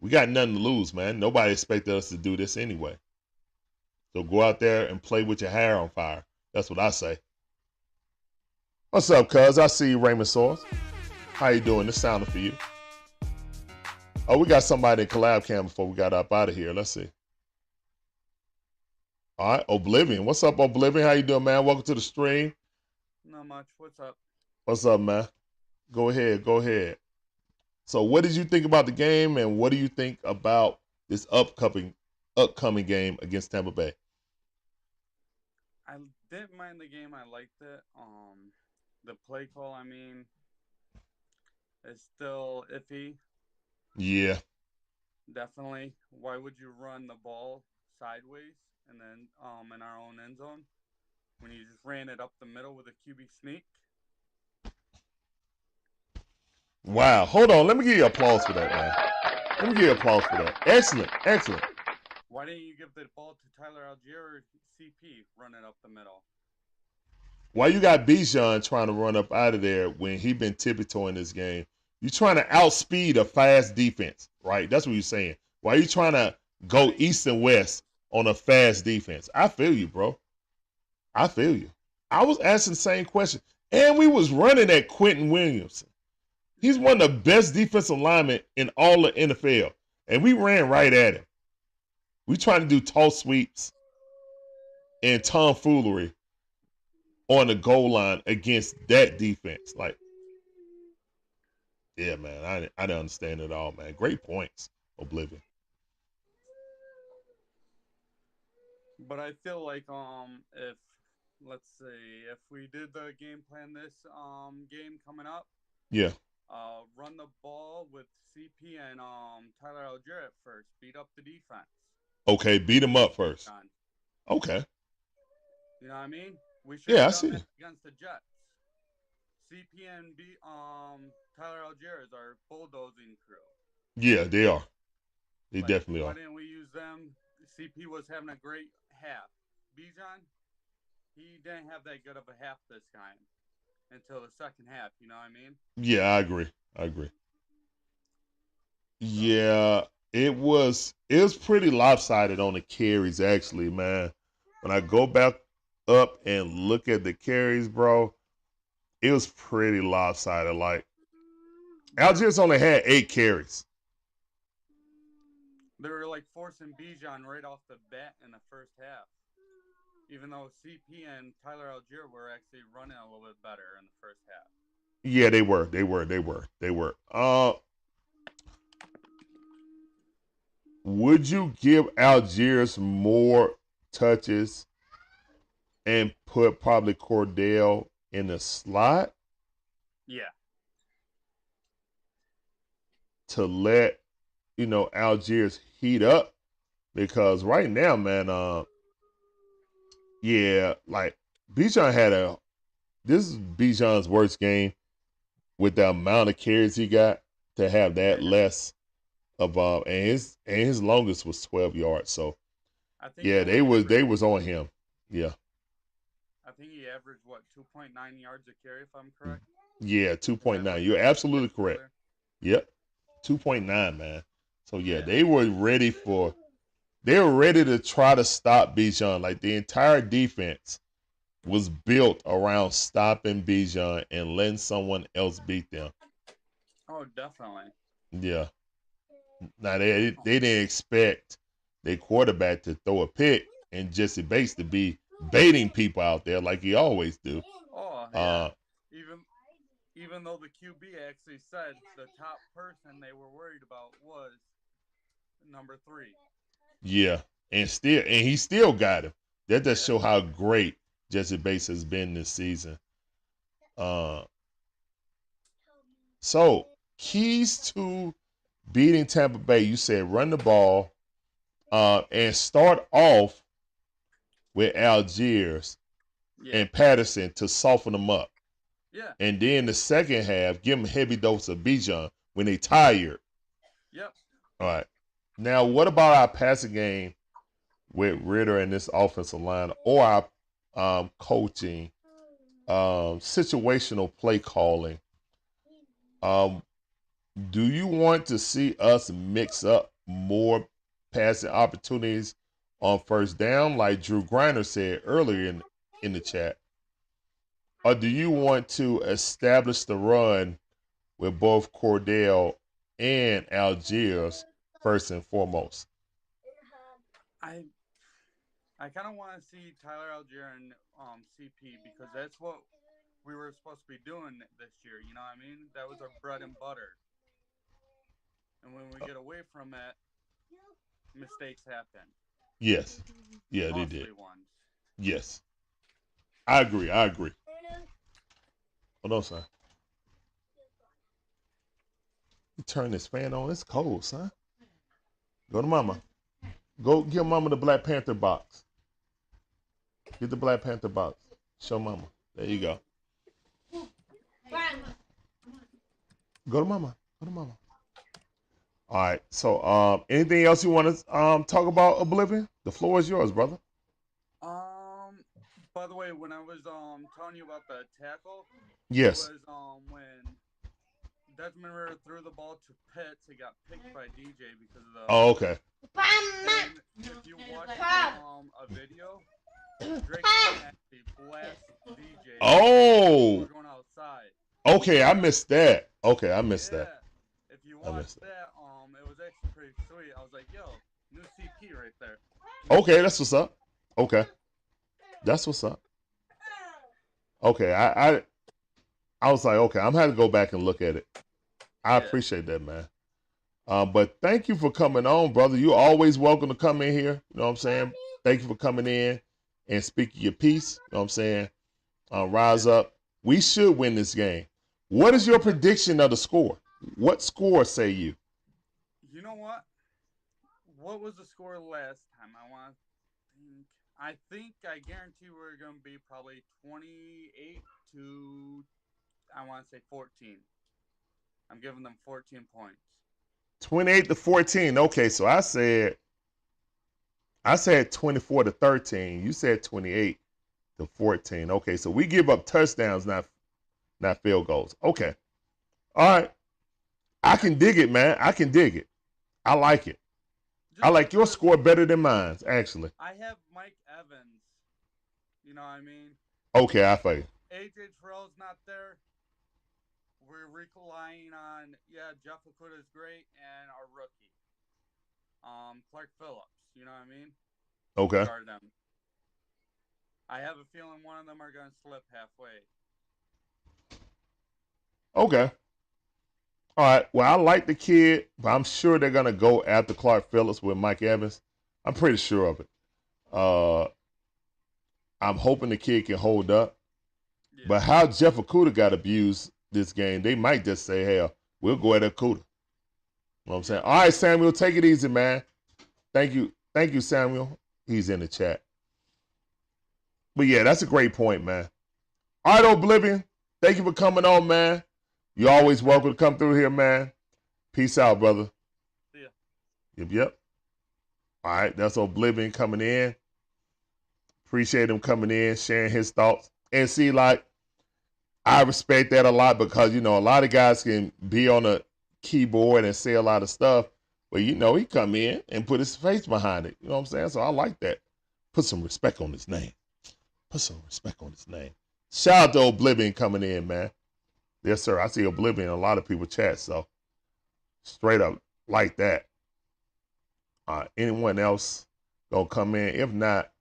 We got nothing to lose, man. Nobody expected us to do this anyway. So go out there and play with your hair on fire. That's what I say. What's up, cuz? I see you, Raymond Source. How you doing? This sounded for you. Oh, we got somebody in collab cam before we got up out of here. Let's see. All right, Oblivion. What's up, Oblivion? How you doing, man? Welcome to the stream. Not much. What's up? What's up, man? Go ahead. Go ahead. So, what did you think about the game, and what do you think about this upcoming game against Tampa Bay? I didn't mind the game. I liked it. The play call, I mean, is still iffy. Yeah. Definitely. Why would you run the ball sideways and then in our own end zone when you just ran it up the middle with a QB sneak? Wow. Hold on. Let me give you applause for that, man. Let me give you applause for that. Excellent. Excellent. Why didn't you give the ball to Tyler Algier or CP running up the middle? Why you got Bijan trying to run up out of there when he been tippy-toeing this game? You trying to outspeed a fast defense, right? That's what you're saying. Why are you trying to go east and west on a fast defense? I feel you, bro. I feel you. I was asking the same question. And we was running at Quentin Williamson. He's one of the best defensive linemen in all the NFL. And we ran right at him. We trying to do toss sweeps and tomfoolery on the goal line against that defense. Like, yeah, man, I didn't understand it all, man. Great points, Oblivion. But I feel like if let's say if we did the game plan this game coming up, Yeah. run the ball with CP and Tyler Algier at first, beat up the defense. Okay, beat him up first. Okay. You know what I mean? We should Yeah, I have see. done that against the Jets. CP and Tyler Algier is our bulldozing crew. Yeah, they are. They Like, definitely why are. didn't we use them? CP was having a great half. Bijan, he didn't have that good of a half this time until the second half. You know what I mean? Yeah, I agree. I agree. Yeah, it was pretty lopsided on the carries actually, man. When I go back up and look at the carries, bro, it was pretty lopsided. Like Algiers only had 8 carries. They were like forcing Bijan right off the bat in the first half. Even though CP and Tyler Algier were actually running a little bit better in the first half. Yeah, they were. They were. Would you give Algiers more touches and put probably Cordell in the slot? Yeah. To let, Algiers heat up? Because right now, man, yeah, like Bijan this is Bijan's worst game with the amount of carries he got to have that less of and his longest was 12 yards. So I think yeah, they was on him. Yeah. I think he averaged 2.9 yards a carry if I'm correct. Yeah, 2.9. You're absolutely correct. Yep. 2.9, man. So yeah, they were ready to try to stop Bijan. Like the entire defense was built around stopping Bijan and letting someone else beat them. Oh, definitely. Yeah. Now they didn't expect their quarterback to throw a pick and Jesse Bates to be baiting people out there like he always do. Oh yeah. Even though the QB actually said the top person they were worried about was number 3. Yeah, and he still got him. That does show how great Jesse Bates has been this season. So keys to beating Tampa Bay, you said run the ball, and start off with Algiers and Patterson to soften them up. Yeah. And then the second half, give them a heavy dose of Bijan when they tired. Yep. All right. Now, what about our passing game with Ritter and this offensive line, or our coaching, situational play calling? Do you want to see us mix up more passing opportunities on first down, like Drew Griner said earlier in the chat? Or do you want to establish the run with both Cordell and Algiers first and foremost? I kind of want to see Tyler Algier and CP because that's what we were supposed to be doing this year. You know what I mean? That was our bread and butter. And when we get away from it, mistakes happen. Yes. Yeah, they Costly did. ones. Yes. I agree. Hold on, son. You turn this fan on. It's cold, son. Go to mama. Go give mama the Black Panther box. Get the Black Panther box. Show mama. There you go. Go to mama. Go to mama. All right. So, anything else you want to talk about, Oblivion? The floor is yours, brother. By the way, when I was telling you about the tackle, Yes. it was when Desmond Ritter threw the ball to Pitts, it got picked by DJ because of the. Oh, okay. And if you watch a video, Drake actually blast DJ. Oh. We're going outside. Okay, I missed that. Okay, I missed that. If you watch that, it was actually pretty sweet. I was like, yo, new CP right there. Okay, that's what's up. Okay. That's what's up. Okay, I was like, okay, I'm having to go back and look at it. I appreciate that, man. But thank you for coming on, brother. You're always welcome to come in here. You know what I'm saying? Thank you for coming in and speaking your piece. You know what I'm saying? Rise up. We should win this game. What is your prediction of the score? What score say you? You know what? What was the score last time? I guarantee we're going to be probably 28 to, I want to say 14. I'm giving them 14 points. 28 to 14. Okay, so I said 24 to 13. You said 28 to 14. Okay, so we give up touchdowns, not field goals. Okay. All right. I can dig it, man. I can dig it. I like it. I like your score better than mine, actually. I have Mike Evans. You know what I mean? Okay, I feel you. AJ Terrell's not there. We're relying on, Jeff Okuda is great, and our rookie, Clark Phillips. You know what I mean? Okay. Guard them. I have a feeling one of them are going to slip halfway. Okay. All right. Well, I like the kid, but I'm sure they're going to go after Clark Phillips with Mike Evans. I'm pretty sure of it. I'm hoping the kid can hold up. Yeah. But how Jeff Okuda got abused this game, they might just say, hell, we'll go at Okuda. You know what I'm saying? All right, Samuel, take it easy, man. Thank you. Thank you, Samuel. He's in the chat. But, yeah, that's a great point, man. All right, Oblivion, thank you for coming on, man. You're always welcome to come through here, man. Peace out, brother. See ya. Yep. All right, that's Oblivion coming in. Appreciate him coming in, sharing his thoughts. And see, like, I respect that a lot because, a lot of guys can be on a keyboard and say a lot of stuff. But, he come in and put his face behind it. You know what I'm saying? So I like that. Put some respect on his name. Shout out to Oblivion coming in, man. Yes, sir. I see Oblivion in a lot of people chat, so straight up like that. Anyone else gonna come in? If not,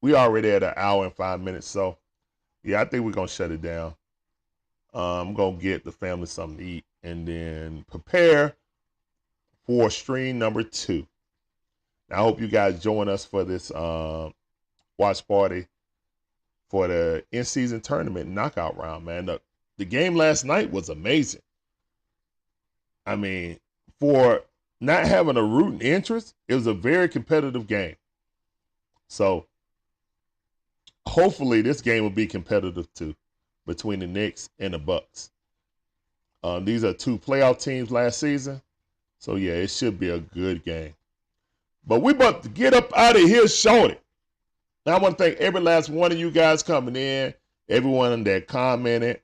we already at 1 hour and 5 minutes, so yeah, I think we're gonna shut it down. I'm gonna get the family something to eat and then prepare for stream number 2. Now, I hope you guys join us for this watch party for the in-season tournament knockout round, man. The game last night was amazing. I mean, for not having a rooting interest, it was a very competitive game. So hopefully this game will be competitive too, between the Knicks and the Bucks. These are 2 playoff teams last season. So yeah, it should be a good game. But we about to get up out of here shorty. Now I want to thank every last one of you guys coming in, everyone that commented,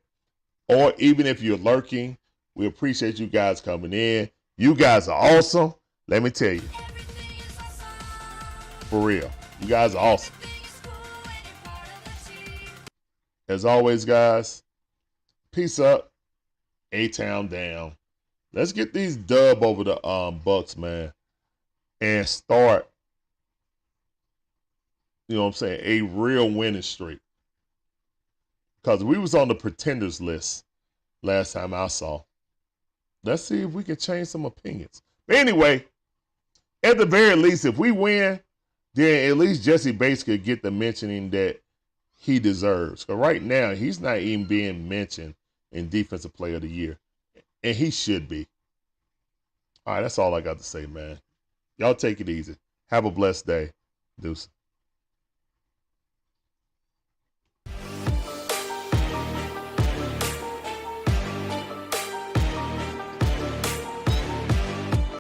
or even if you're lurking, we appreciate you guys coming in. You guys are awesome. Let me tell you. For real. You guys are awesome. As always, guys, peace up. A-Town down. Let's get these dub over the Bucks, man. And start, you know what I'm saying, a real winning streak. because we was on the pretenders list last time I saw. Let's see if we can change some opinions. But anyway, at the very least, if we win, then at least Jesse Bates could get the mentioning that he deserves. Because right now, he's not even being mentioned in Defensive Player of the Year. And he should be. All right, that's all I got to say, man. Y'all take it easy. Have a blessed day. Deuce.